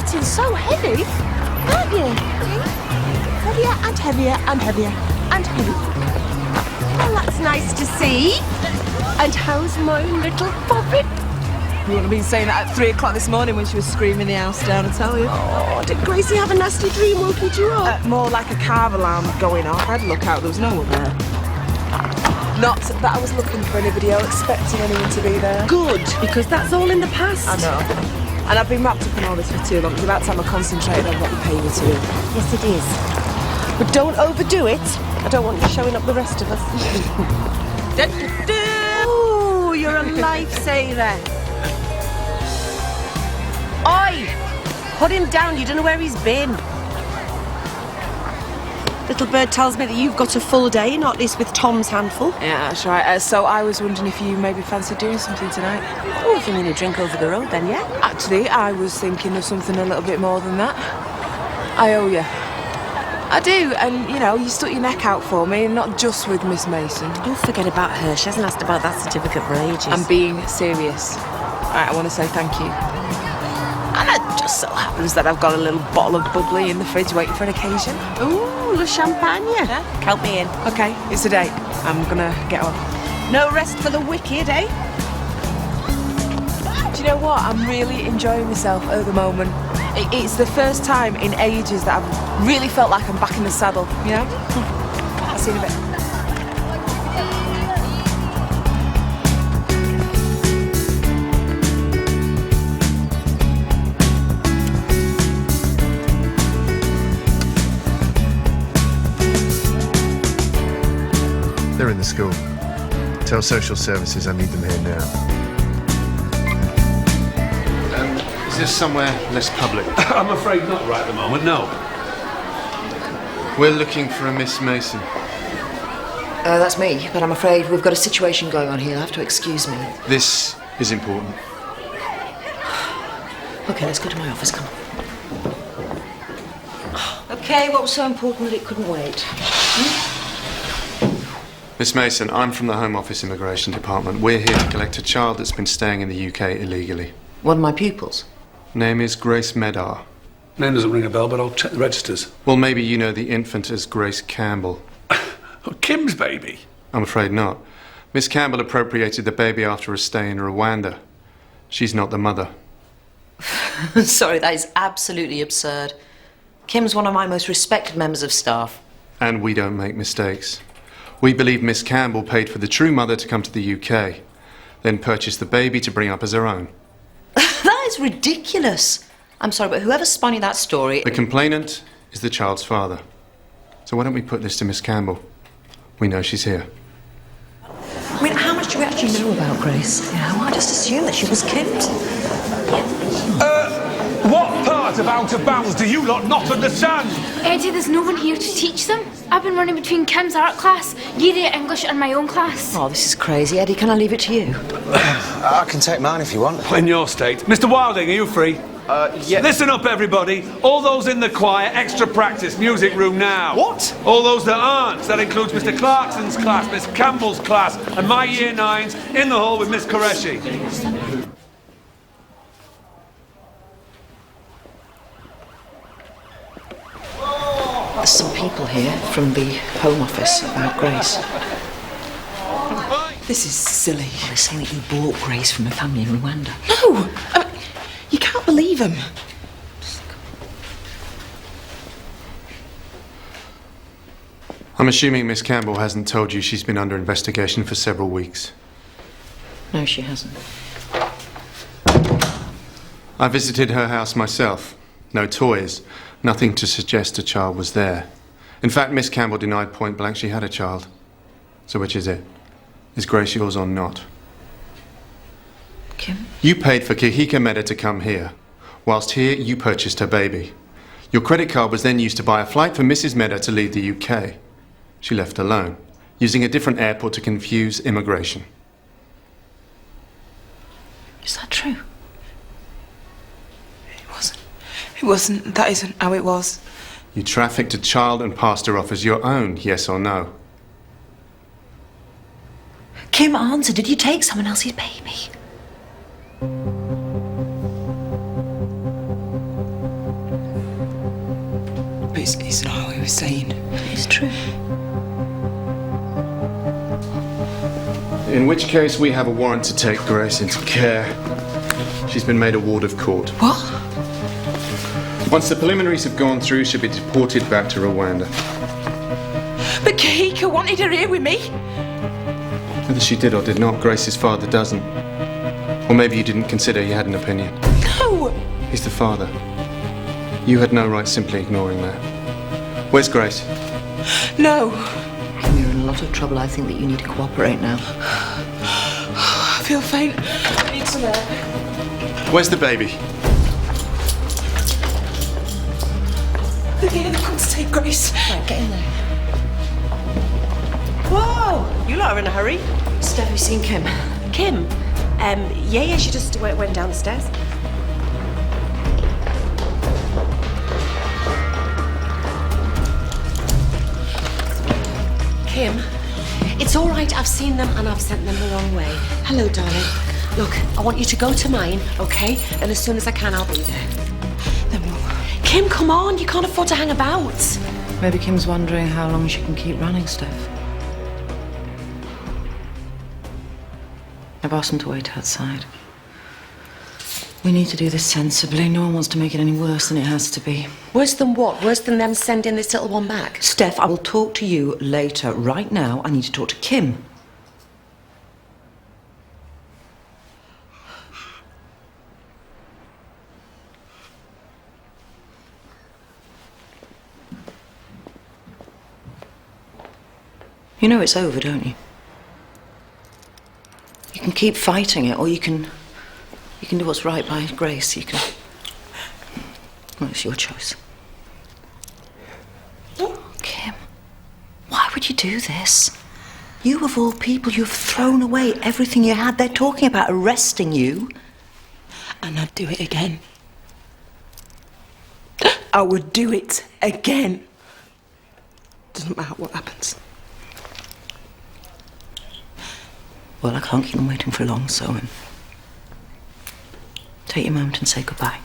getting so heavy, aren't you? Heavier and heavier and heavier and heavier. Well, that's nice to see. And how's my little puppet? You would have been saying that at 3 o'clock this morning when she was screaming the house down, I tell you. Oh, did Gracie have a nasty dream woken you up? More like a car alarm going off. I had to look out, there was no one there. Not that I was looking for anybody or expecting anyone to be there. Good, because that's all in the past. I know. And I've been wrapped up in all this for too long. It's about time I concentrated on what you pay me to do. Yes, it is. But don't overdo it. I don't want you showing up the rest of us. Oh, you're a lifesaver. Oi! Put him down, you don't know where he's been. Little bird tells me that you've got a full day, not least with Tom's handful. Yeah, that's right. So I was wondering if you maybe fancy doing something tonight. Oh, if you mean a drink over the road, then yeah. Actually, I was thinking of something a little bit more than that. I owe you. I do, and you know, you stuck your neck out for me, and not just with Miss Mason. Don't forget about her. She hasn't asked about that certificate for ages. I'm being serious. Alright, I want to say thank you. And it just so happens that I've got a little bottle of bubbly in the fridge waiting for an occasion. Ooh, le champagne. Yeah? Count me in. Okay, it's a date. I'm gonna get on. No rest for the wicked, eh? Do you know what? I'm really enjoying myself at the moment. It's the first time in ages that I've really felt like I'm back in the saddle, you know? I'll see you in a bit. They're in the school. Tell social services I need them here now. Is this somewhere less public? I'm afraid not right at the moment, no. We're looking for a Miss Mason. That's me, but I'm afraid we've got a situation going on here. You'll have to excuse me. This is important. Okay, let's go to my office, come on. Okay, what was so important that it couldn't wait? Miss Mason, I'm from the Home Office Immigration Department. We're here to collect a child that's been staying in the UK illegally. One of my pupils. Name is Grace Medar. Name doesn't ring a bell, but I'll check the registers. Well, maybe you know the infant as Grace Campbell. Oh, Kim's baby? I'm afraid not. Miss Campbell appropriated the baby after a stay in Rwanda. She's not the mother. Sorry, that is absolutely absurd. Kim's one of my most respected members of staff. And we don't make mistakes. We believe Miss Campbell paid for the true mother to come to the UK, then purchased the baby to bring up as her own. That is ridiculous. I'm sorry, but whoever spun you that story... The complainant is the child's father. So why don't we put this to Miss Campbell? We know she's here. I mean, how much do we actually know about Grace? You know, I just assumed that she was Kim's. What part of out of bounds do you lot not understand? Eddie, there's no one here to teach them. I've been running between Kim's art class, Yeary English and my own class. Oh, this is crazy. Eddie, can I leave it to you? I can take mine if you want. In your state. Mr. Wilding, are you free? Yeah. Listen up, everybody. All those in the choir, extra practice, music room now. What? All those that aren't. That includes Mr. Clarkson's class, Miss Campbell's class, and my year nines in the hall with Miss Qureshi. There's some people here from the Home Office about Grace. This is silly. Well, they're saying that you bought Grace from a family in Rwanda. No! I mean, you can't believe him. I'm assuming Miss Campbell hasn't told you she's been under investigation for several weeks. No, she hasn't. I visited her house myself. No toys. Nothing to suggest a child was there. In fact, Miss Campbell denied point blank she had a child. So which is it? Is Grace yours or not? Kim? You paid for Kahika Meda to come here. Whilst here, you purchased her baby. Your credit card was then used to buy a flight for Mrs. Meda to leave the UK. She left alone, using a different airport to confuse immigration. Is that true? It wasn't. That isn't how it was. You trafficked a child and passed her off as your own, yes or no? Kim, answer. Did you take someone else's baby? It's not how he was saying. It's true. In which case, we have a warrant to take Grace into care. She's been made a ward of court. What? Once the preliminaries have gone through, she'll be deported back to Rwanda. But Kahika wanted her here with me. Whether she did or did not, Grace's father doesn't. Or maybe you didn't consider he had an opinion. No! He's the father. You had no right simply ignoring that. Where's Grace? No. You're in a lot of trouble. I think that you need to cooperate now. I feel faint. I need some air. Where's the baby? They're here, they've come to take Grace. Right, get in there. Whoa! You lot are in a hurry. Steph, have you seen Kim? Kim? Yeah, she just went downstairs. Kim, it's all right. I've seen them and I've sent them the wrong way. Hello, darling. Look, I want you to go to mine, okay? And as soon as I can, I'll be there. Then what? Kim, come on. You can't afford to hang about. Maybe Kim's wondering how long she can keep running, Steph. I've asked them to wait outside. We need to do this sensibly. No one wants to make it any worse than it has to be. Worse than what? Worse than them sending this little one back? Steph, I will talk to you later. Right now, I need to talk to Kim. You know it's over, don't you? You can keep fighting it, or you can do what's right by Grace. You can. Well, it's your choice. Kim, why would you do this? You, of all people, you've thrown away everything you had. They're talking about arresting you. And I'd do it again. I would do it again. Doesn't matter what happens. Well, I can't keep them waiting for long, so take your moment and say goodbye.